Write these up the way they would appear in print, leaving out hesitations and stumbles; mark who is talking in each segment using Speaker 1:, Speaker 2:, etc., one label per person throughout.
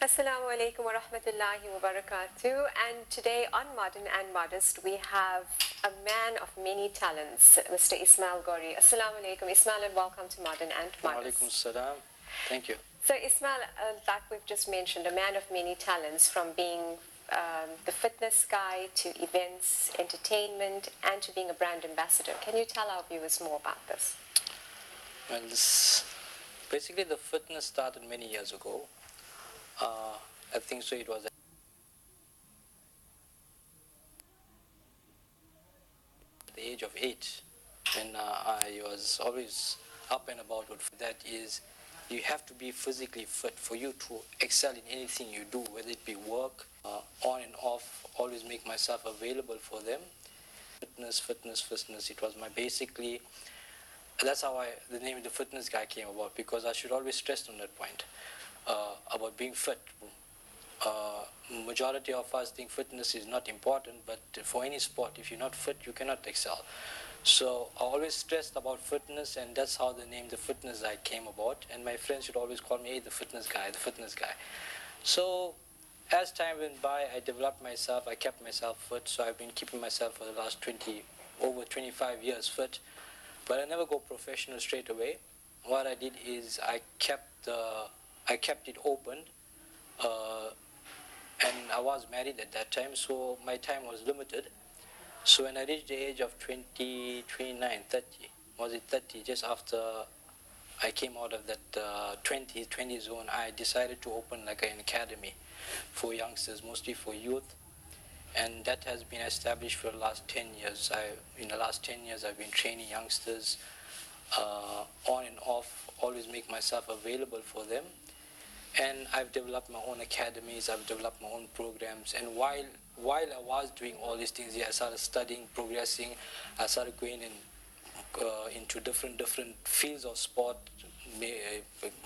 Speaker 1: Assalamu alaikum wa rahmatullahi wa barakatuh. And today on Modern and Modest, we have a man of many talents, Mr. Ismail Gori. Assalamu alaikum, Ismail, and welcome to Modern and Modest.
Speaker 2: Wa alaikum salam. Thank you.
Speaker 1: So, Ismail, like we've just mentioned, a man of many talents, from being the fitness guy to events, entertainment, and to being a brand ambassador. Can you tell our viewers more about this?
Speaker 2: Well, basically the fitness started many years ago. I think so it was at the age of 8 when I was always up and about. That is, you have to be physically fit for you to excel in anything you do, whether it be work, on and off, always make myself available for them. Fitness. It was my basically, that's how the name of the fitness guy came about, because I should always stress on that point. About being fit. Majority of us think fitness is not important, but for any sport, if you're not fit, you cannot excel. So I always stressed about fitness, and that's how the name the fitness guy came about. And my friends would always call me, hey, the fitness guy. So as time went by, I developed myself, I kept myself fit. So I've been keeping myself for the last over 25 years fit. But I never go professional straight away. What I did is I kept it open, and I was married at that time, so my time was limited. So when I reached the age of 20, 29, 30, was it 30, just after I came out of that 20 zone, I decided to open like an academy for youngsters, mostly for youth. And that has been established for the last 10 years. In the last 10 years, I've been training youngsters on and off, always make myself available for them. And I've developed my own academies, I've developed my own programs. And while I was doing all these things, I started studying, progressing. I started going into different fields of sport,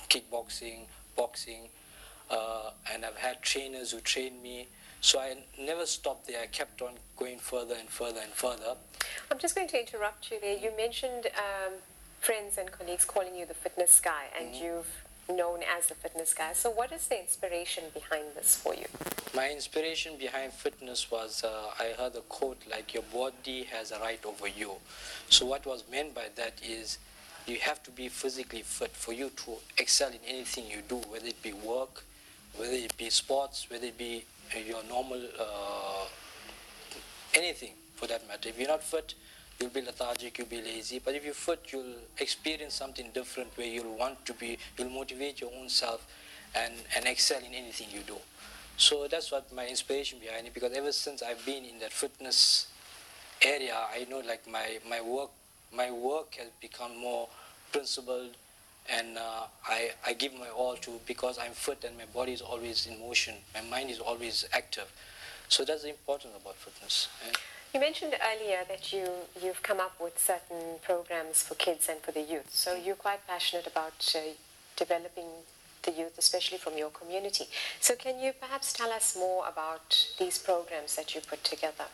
Speaker 2: kickboxing, boxing, and I've had trainers who trained me. So I never stopped there. I kept on going further and further and further.
Speaker 1: I'm just going to interrupt you there. You mentioned friends and colleagues calling you the fitness guy, and you've known as the fitness guy. So what is the inspiration behind this for you?
Speaker 2: My inspiration behind fitness was, I heard a quote like, your body has a right over you. So what was meant by that is, you have to be physically fit for you to excel in anything you do, whether it be work, whether it be sports, whether it be your normal, anything for that matter. If you're not fit, you'll be lethargic, you'll be lazy. But if you're fit, you'll experience something different where you'll motivate your own self and excel in anything you do. So that's what my inspiration behind it, because ever since I've been in that fitness area, I know like my work has become more principled, and I give my all to, because I'm fit and my body is always in motion, my mind is always active. So that's important about fitness.
Speaker 1: You mentioned earlier that you've come up with certain programs for kids and for the youth. So you're quite passionate about developing the youth, especially from your community. So can you perhaps tell us more about these programs that you put together?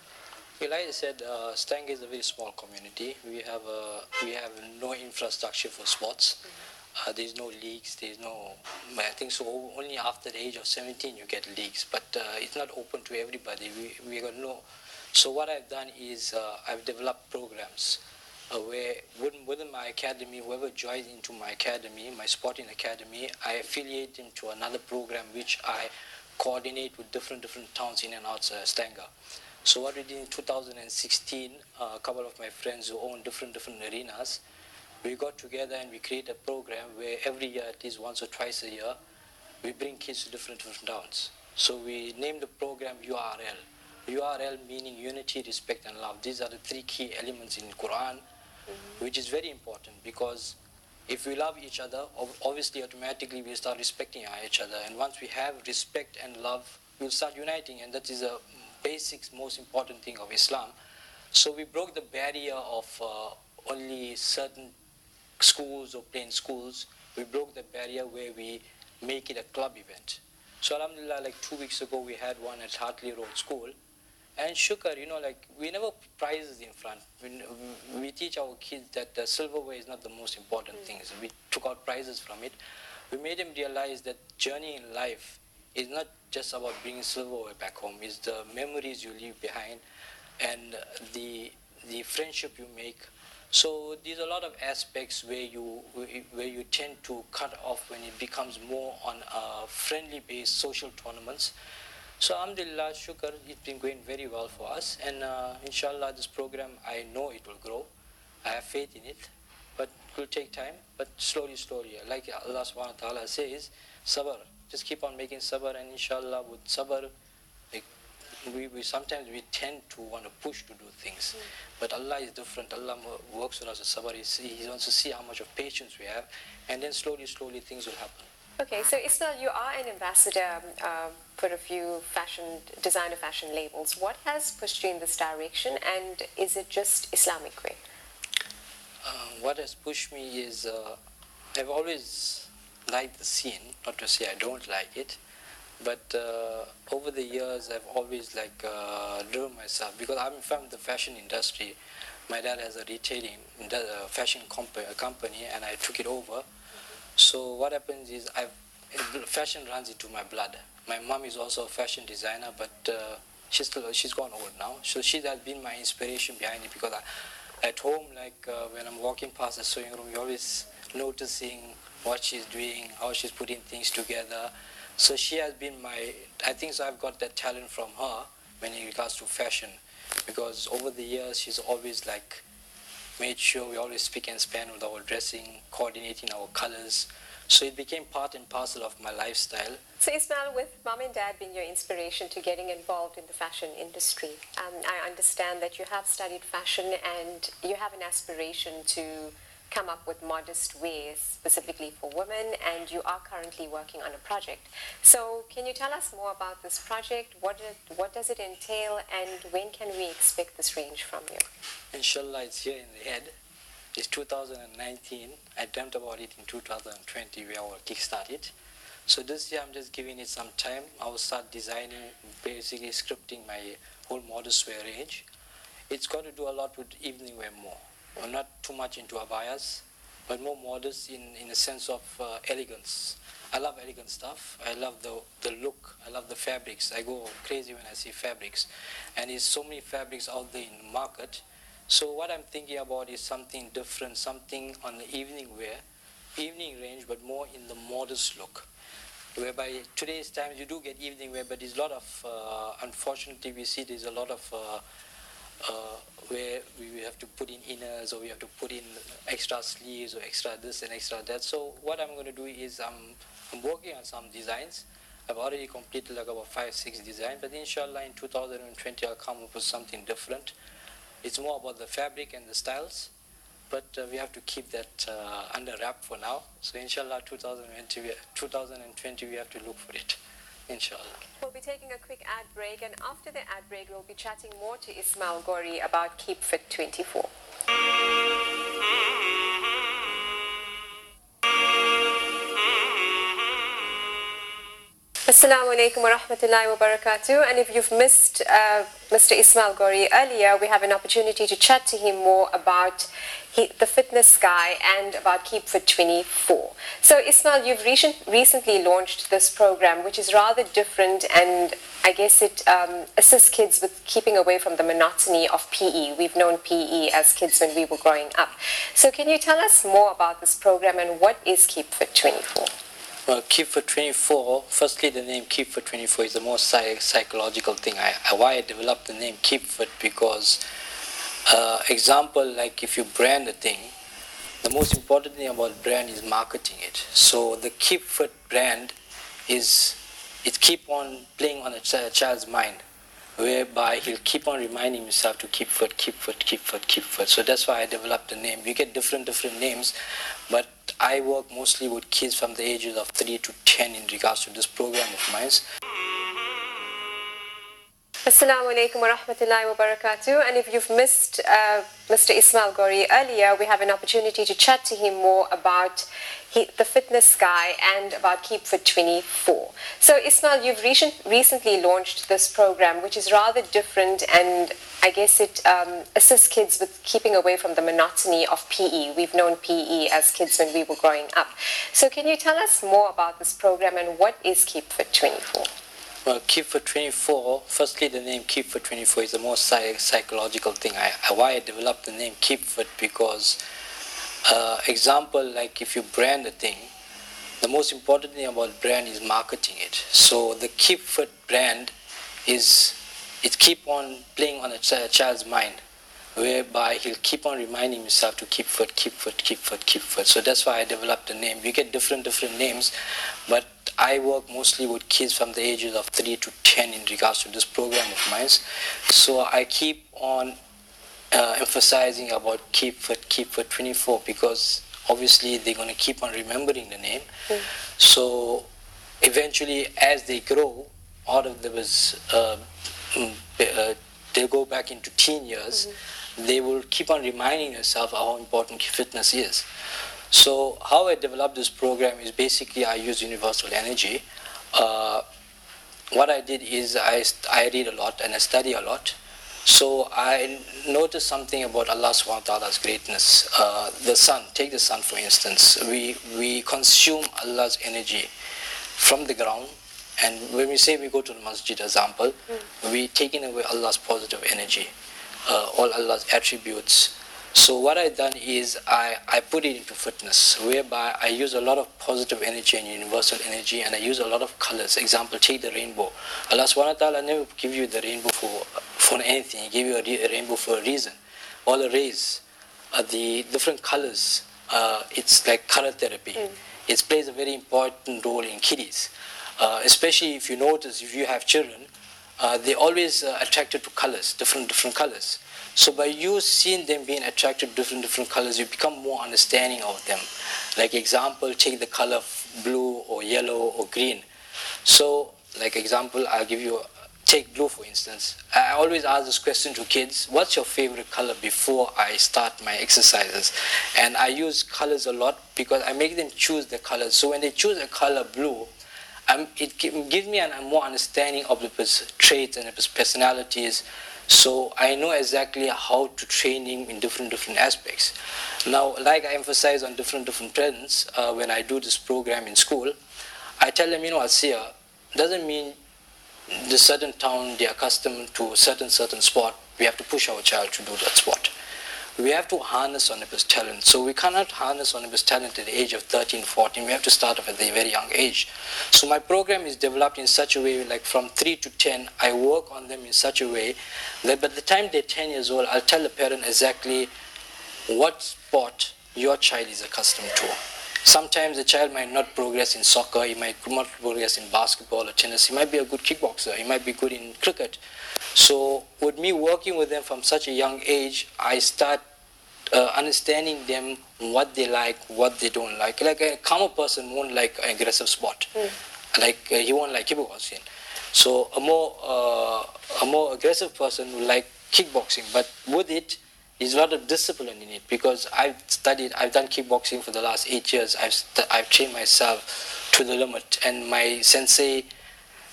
Speaker 2: Well, like I said, Stang is a very small community. We have no infrastructure for sports. There's no leagues. I think so. Only after the age of 17 you get leagues, but it's not open to everybody. We got no. So what I've done is I've developed programs where within my academy, whoever joins into my academy, my sporting academy, I affiliate them to another program which I coordinate with different towns in and outside Stanga. So what we did in 2016, a couple of my friends who own different arenas, we got together and we create a program where every year, at least once or twice a year, we bring kids to different towns. So we named the program URL. URL meaning unity, respect and love. These are the 3 key elements in the Quran, which is very important, because if we love each other, obviously automatically we start respecting each other. And once we have respect and love, we'll start uniting, and that is a basic, most important thing of Islam. So we broke the barrier of only certain schools or plain schools. We broke the barrier where we make it a club event. So alhamdulillah, like 2 weeks ago, we had one at Hartley Road School. And shukar, like we never prizes in front. We teach our kids that the silverware is not the most important thing. So we took out prizes from it. We made them realize that journey in life it's not just about bringing silverware back home. It's the memories you leave behind and the friendship you make. So there's a lot of aspects where you tend to cut off when it becomes more on a friendly based social tournaments. So alhamdulillah, shukr, it's been going very well for us, and inshallah this program, I know it will grow. I have faith in it, but it will take time, but slowly, like Allah subhanahu wa ta'ala says, sabr, just keep on making sabr, and inshallah with sabr, like, we sometimes we tend to want to push to do things, but Allah is different. Allah works with us with sabr. He wants to see how much of patience we have, and then slowly things will happen.
Speaker 1: Okay, so Ismail, you are an ambassador for a few designer fashion labels. What has pushed you in this direction, and is it just Islamic way?
Speaker 2: What has pushed me is I've always liked the scene, not to say I don't like it, but over the years I've always driven myself, because I'm from the fashion industry. My dad has a retailing fashion company, and I took it over. So what happens is fashion runs into my blood. My mom is also a fashion designer, but she's gone old now. So she has been my inspiration behind it, because at home, when I'm walking past the sewing room, you're always noticing what she's doing, how she's putting things together. So she has been I think so I've got that talent from her when in regards to fashion, because over the years she's always made sure we always speak and span with our dressing, coordinating our colors. So it became part and parcel of my lifestyle.
Speaker 1: So Ismail, with mom and dad being your inspiration to getting involved in the fashion industry, I understand that you have studied fashion and you have an aspiration to come up with modest ways specifically for women, and you are currently working on a project. So can you tell us more about this project? What does it entail, and when can we expect this range from you?
Speaker 2: Inshallah, it's here in the head. It's 2019. I dreamt about it in 2020 where I will kickstart it. So this year I'm just giving it some time. I will start designing, basically scripting my whole modest wear range. It's got to do a lot with evening wear more. I'm not too much into abayas, but more modest in a sense of elegance. I love elegant stuff. I love the look. I love the fabrics. I go crazy when I see fabrics. And there's so many fabrics out there in the market. So what I'm thinking about is something different, something on the evening range, but more in the modest look. Whereby today's times you do get evening wear, but there's a lot of, unfortunately we see there's a lot of where we have to put in inners, or we have to put in extra sleeves, or extra this and extra that. So what I'm going to do is I'm working on some designs. I've already completed about 5-6 designs, but inshallah in 2020 I'll come up with something different. It's more about the fabric and the styles, but we have to keep that under wrap for now. So inshallah 2020 we have to look for it, inshallah.
Speaker 1: We'll be taking a quick ad break, and after the ad break we'll be chatting more to Ismail Gori about Keepfit24. Assalamu alaikum wa rahmatullahi wa barakatuh. And if you've missed Mr. Ismail Gori earlier, we have an opportunity to chat to him more about the fitness guy and about Keepfit24. So Ismail, you've recently launched this program, which is rather different, and I guess it assists kids with keeping away from the monotony of PE. We've known PE as kids when we were growing up. So can you tell us more about this program, and what is Keepfit24?
Speaker 2: Well, Keepfit24, firstly the name Keepfit24 is the most psychological thing. Why I developed the name Keepfit, because example, like if you brand a thing, the most important thing about brand is marketing it. So the Keepfit brand it keep on playing on a child's mind, whereby he'll keep on reminding himself to keep fit. So that's why I developed the name. You get different names, but I work mostly with kids from the ages of 3 to 10 in regards to this program of mine.
Speaker 1: Assalamu alaikum wa rahmatullahi wa barakatuh. And if you've missed Mr. Ismail Gori earlier, we have an opportunity to chat to him more about the fitness guy and about Keepfit24. So Ismail, you've recently launched this program, which is rather different, and I guess it assists kids with keeping away from the monotony of PE. We've known PE as kids when we were growing up. So can you tell us more about this program and what is Keepfit24?
Speaker 2: Well, Keepfit24, firstly the name Keepfit24 is the most psychological thing. Why I developed the name Keepfit, because example, like if you brand a thing, the most important thing about brand is marketing it. So the Keepfit brand it keep on playing on a child's mind, whereby he'll keep on reminding himself to keep fit, keep fit, keep fit, keep fit. So that's why I developed the name. We get different names, but I work mostly with kids from the ages of 3 to 10 in regards to this program of mine. So I keep on emphasizing about Keepfit24, because obviously they're going to keep on remembering the name. So eventually, as they grow out of this, they go back into teen years, they will keep on reminding themselves how important fitness is. So how I developed this program is basically I use universal energy. What I did is I read a lot and I study a lot. So I noticed something about Allah subhanahu wa ta'ala's greatness. The sun, take the sun for instance. We consume Allah's energy from the ground. And when we say we go to the masjid, example, we taking away Allah's positive energy, all Allah's attributes. So what I've done is I put it into fitness, whereby I use a lot of positive energy and universal energy, and I use a lot of colors. Example, take the rainbow. Allah subhanahu wa ta'ala never give you the rainbow for anything. He gave you a rainbow for a reason. All the rays, the different colors, it's like color therapy. It plays a very important role in kiddies. Especially if you notice, if you have children, they're always attracted to colors, different colors. So by you seeing them being attracted to different colors, you become more understanding of them. Like example, take the color blue or yellow or green. So like example, I'll give you, take blue for instance. I always ask this question to kids, what's your favorite color before I start my exercises? And I use colors a lot because I make them choose the colors. So when they choose a color blue, it gives me a more understanding of the traits and the personalities. So I know exactly how to train him in different aspects. Now, like I emphasize on different trends, when I do this program in school, I tell them, you know, Asiya, doesn't mean the certain town they are accustomed to certain sport, we have to push our child to do that sport. We have to harness on his talent. So we cannot harness on his talent at the age of 13, 14. We have to start off at a very young age. So my program is developed in such a way, like from 3 to 10, I work on them in such a way that by the time they're 10 years old, I'll tell the parent exactly what sport your child is accustomed to. Sometimes the child might not progress in soccer, he might not progress in basketball or tennis, he might be a good kickboxer, he might be good in cricket. So with me working with them from such a young age, I start understanding them what they like, what they don't like. Like a common person won't like an aggressive sport. Like he won't like kickboxing. So a more aggressive person will like kickboxing. But with it, there's a lot of discipline in it, because I've done kickboxing for the last 8 years. I've trained myself to the limit, and my sensei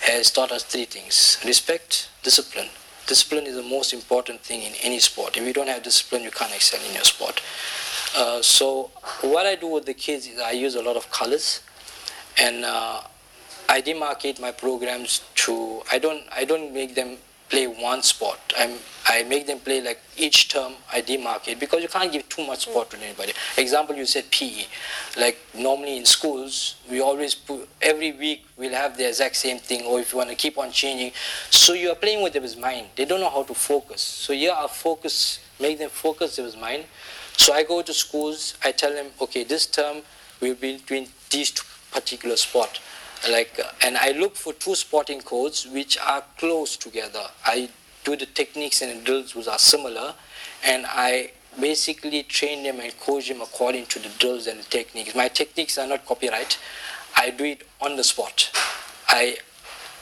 Speaker 2: has taught us 3 things: respect, discipline. Discipline is the most important thing in any sport. If you don't have discipline, you can't excel in your sport. So what I do with the kids is I use a lot of colors, and I demarcate my programs to, I don't make them play one sport. I make them play like each term I demarcate, because you can't give too much sport to anybody. Example, you said PE. Like normally in schools, we always put, every week we'll have the exact same thing, or if you want to keep on changing. So you are playing with his mind. They don't know how to focus. So here I focus, make them focus his mind. So I go to schools, I tell them, okay, this term we'll be doing these 2 particular sport. And I look for 2 sporting codes which are close together. I do the techniques and the drills which are similar, and I basically train them and coach them according to the drills and the techniques. My techniques are not copyright. I do it on the spot.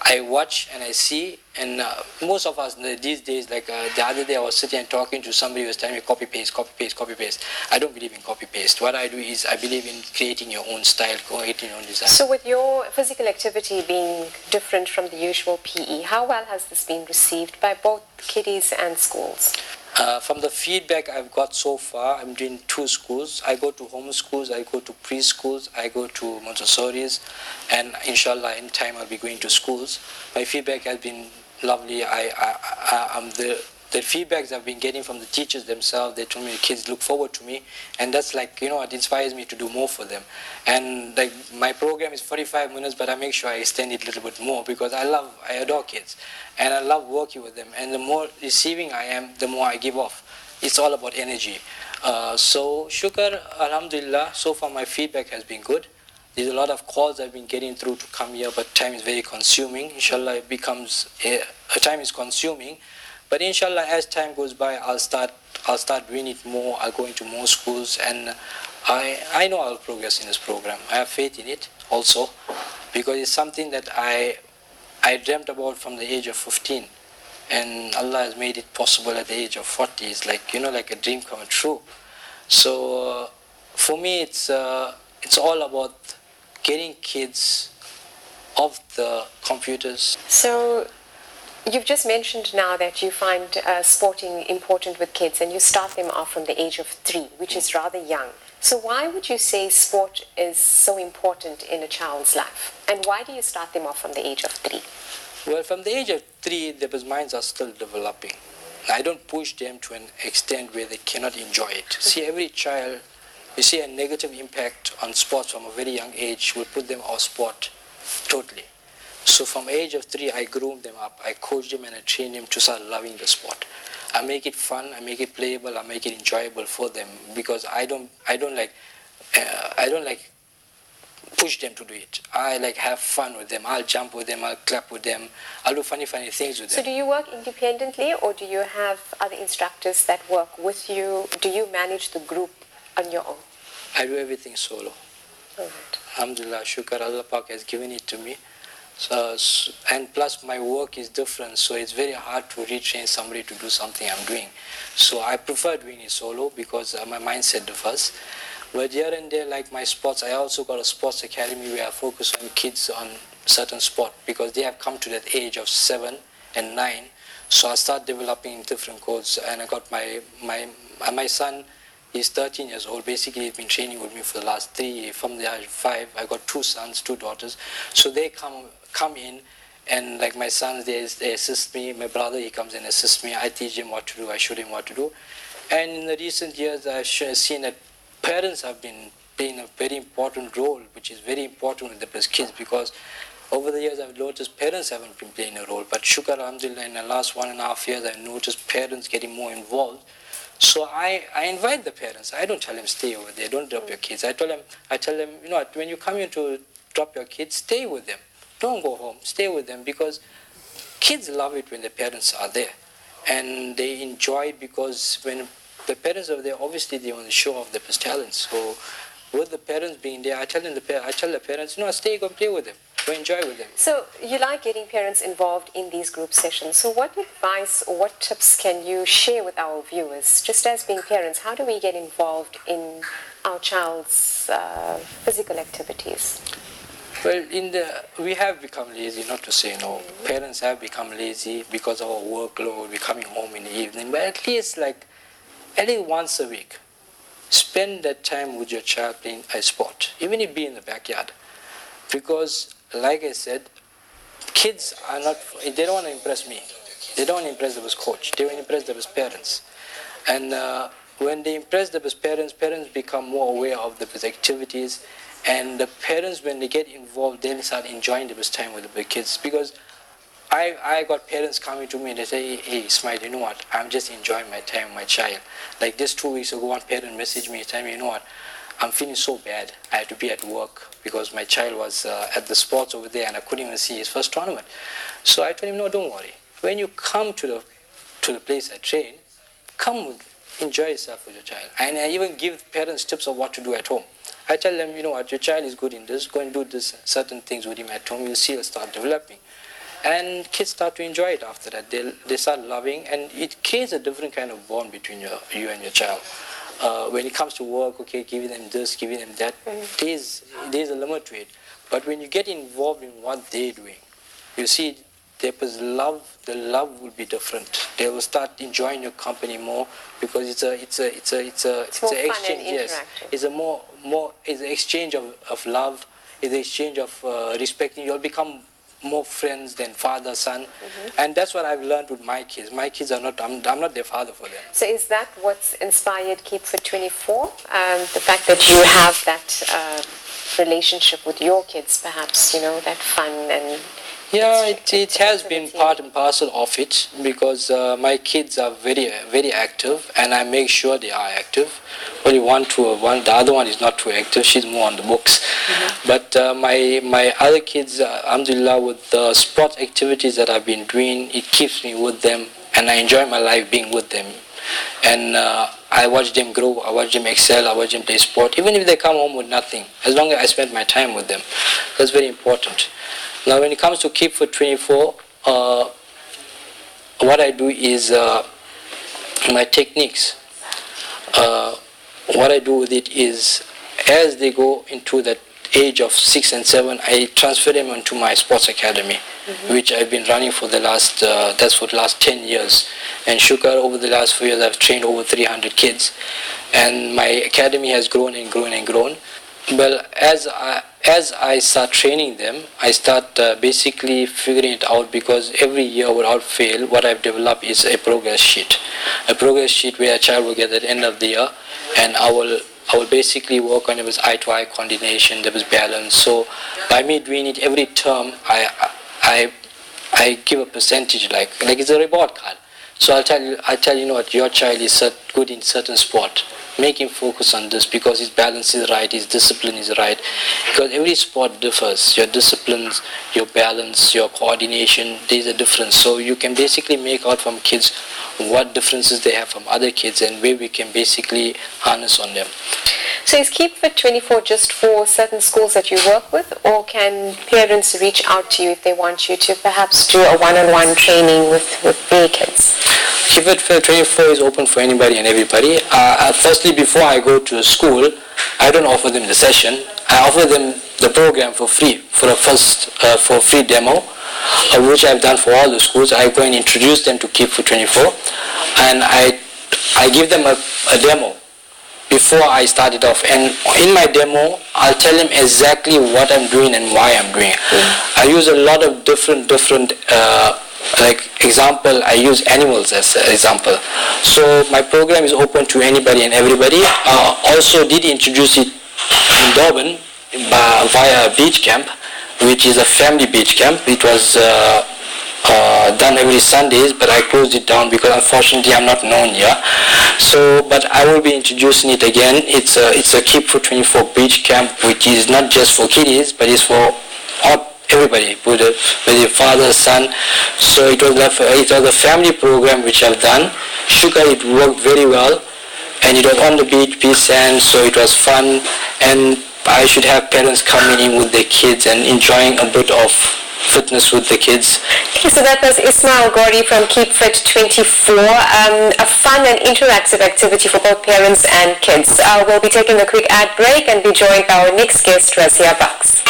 Speaker 2: I watch and I see, and most of us these days, like the other day I was sitting and talking to somebody who was telling me copy paste, copy paste, copy paste. I don't believe in copy paste. What I do is I believe in creating your own style, creating your own design.
Speaker 1: So with your physical activity being different from the usual PE, how well has this been received by both kiddies and schools?
Speaker 2: From the feedback I've got so far, I'm doing 2 schools. I go to home schools, I go to preschools, I go to Montessori's, and inshallah in time I'll be going to schools. My feedback has been lovely. The feedbacks I've been getting from the teachers themselves, they told me the kids look forward to me, and that's like, it inspires me to do more for them. And like my program is 45 minutes, but I make sure I extend it a little bit more because I adore kids, and I love working with them. And the more receiving I am, the more I give off. It's all about energy. So shukr, alhamdulillah, so far my feedback has been good. There's a lot of calls I've been getting through to come here, but time is very consuming. Inshallah, it becomes time is consuming. But inshallah, as time goes by, I'll start doing it more. I'll go into more schools, and I know I'll progress in this program. I have faith in it also, because it's something that I dreamt about from the age of 15, and Allah has made it possible at the age of 40. It's like like a dream come true. So for me, it's all about getting kids off the computers.
Speaker 1: So you've just mentioned now that you find sporting important with kids, and you start them off from the age of 3, which is rather young. So why would you say sport is so important in a child's life? And why do you start them off from the age of 3?
Speaker 2: Well, from the age of 3, their minds are still developing. I don't push them to an extent where they cannot enjoy it. See, every child, you see a negative impact on sports from a very young age will put them off sport totally. So from the age of 3, I groom them up, I coach them and I train them to start loving the sport. I make it fun, I make it playable, I make it enjoyable for them, because I don't like push them to do it. I like have fun with them. I'll jump with them, I'll clap with them, I'll do funny things with them.
Speaker 1: So do you work independently, or do you have other instructors that work with you? Do you manage the group on your own?
Speaker 2: I do everything solo.
Speaker 1: All right.
Speaker 2: Alhamdulillah, shukr, Allah Pak has given it to me. So, and plus my work is different, so it's very hard to retrain somebody to do something I'm doing. So I prefer doing it solo because my mindset differs. But here and there, like my sports, I also got a sports academy where I focus on kids on certain sport, because they have come to that age of 7 and 9. So I start developing different codes, and I got my son. He's 13 years old. Basically, he's been training with me for the last 3 years. From the age of 5, I got 2 sons, 2 daughters. So they come in, and like my sons, they assist me. My brother, he comes and assists me. I teach him what to do. I show him what to do. And in the recent years, I've seen that parents have been playing a very important role, which is very important with the kids, because over the years I've noticed parents haven't been playing a role. But shukr, alhamdulillah, in the last 1.5 years, I've noticed parents getting more involved. So I invite the parents. I don't tell them stay over there, don't drop your kids. I tell them, when you come here to drop your kids, stay with them. Don't go home, stay with them, because kids love it when the parents are there. And they enjoy it because when the parents are there, obviously they want to show off their talents. So with the parents being there, I tell the parents, stay, go play with them. Go enjoy with them.
Speaker 1: So you like getting parents involved in these group sessions. So what advice or what tips can you share with our viewers? Just as being parents, how do we get involved in our child's physical activities?
Speaker 2: Well, we have become lazy, not to say no. Parents have become lazy because of our workload, we're coming home in the evening. But at least once a week, spend that time with your child playing a sport, even if it be in the backyard. Because, like I said, kids are not, they don't want to impress me. They don't want to impress their coach. They want to impress their parents. And when they impress their parents, parents become more aware of their activities. And the parents, when they get involved, they start enjoying their time with the kids. Because I got parents coming to me and they say, hey, Smile, you know what? I'm just enjoying my time with my child. Like just 2 weeks ago, one parent messaged me and told me, you know what? I'm feeling so bad. I had to be at work because my child was at the sports over there and I couldn't even see his first tournament. So I told him, no, don't worry. When you come to the place I train, come enjoy yourself with your child. And I even give parents tips of what to do at home. I tell them, you know what, your child is good in this, go and do this certain things with him at home, you'll see he'll start developing. And kids start to enjoy it after that. They start loving, and it creates a different kind of bond between you and your child. When it comes to work, okay, giving them this, giving them that, there's a limit to it. But when you get involved in what they're doing, you see the love will be different. They will start enjoying your company more, because it's an exchange. Yes, it's it's an exchange of love. It's an exchange of respecting. You'll become more friends than father, son, and that's what I've learned with my kids. My kids are not. I'm not their father for them.
Speaker 1: So is that what's inspired Keepfit24? The fact that you have that relationship with your kids, perhaps, that fun and...
Speaker 2: Yeah, it has been part and parcel of it, because my kids are very, very active, and I make sure they are active. Only one, the other one is not too active. She's more on the books. But my other kids, alhamdulillah, with the sport activities that I've been doing, it keeps me with them, and I enjoy my life being with them. And I watch them grow, I watch them excel, I watch them play sport, even if they come home with nothing, as long as I spend my time with them. That's very important. Now, when it comes to Keepfit24, what I do is my techniques. What I do with it is, as they go into that age of 6 and 7, I transfer them into my sports academy, which I've been running for the last 10 years. And Shukar, over the last 4 years, I've trained over 300 kids, and my academy has grown and grown and grown. Well, as I start training them, I start basically figuring it out, because every year, without fail, what I've developed is a progress sheet. A progress sheet where a child will get at the end of the year, and I will basically work on it with eye-to-eye coordination, there was balance. So by me doing it every term, I give a percentage, like it's a reward card. So I'll tell you what, your child is good in certain sport. Make him focus on this, because his balance is right, his discipline is right. Because every sport differs. Your disciplines, your balance, your coordination, there's a difference. So you can basically make out from kids what differences they have from other kids, and where we can basically harness on them.
Speaker 1: So is Keepfit24 just for certain schools that you work with, or can parents reach out to you if they want you to perhaps do a one-on-one training with their kids?
Speaker 2: Keepfit24 is open for anybody and everybody. Firstly, before I go to a school, I don't offer them the session. I offer them the program for free, for a free demo, which I've done for all the schools. I go and introduce them to Keepfit24, and I give them a demo before I start it off. And in my demo, I'll tell them exactly what I'm doing and why I'm doing it. I use a lot of different like example, I use animals as an example. So my program is open to anybody and everybody. Also did introduce it in Durban via a beach camp, which is a family beach camp. It was done every Sundays, but I closed it down because unfortunately I'm not known here. So, but I will be introducing it again. It's a Keep24 beach camp, which is not just for kiddies, but it's for everybody, with your father, son. So it was a family program which I've done. Sugar, it worked very well, and it was on the beach sand, so it was fun, and I should have parents coming in with their kids and enjoying a bit of fitness with the kids.
Speaker 1: Okay, so that was Ismail Gori from Keepfit24, a fun and interactive activity for both parents and kids. We'll be taking a quick ad break and be joined by our next guest, Razia Bucks.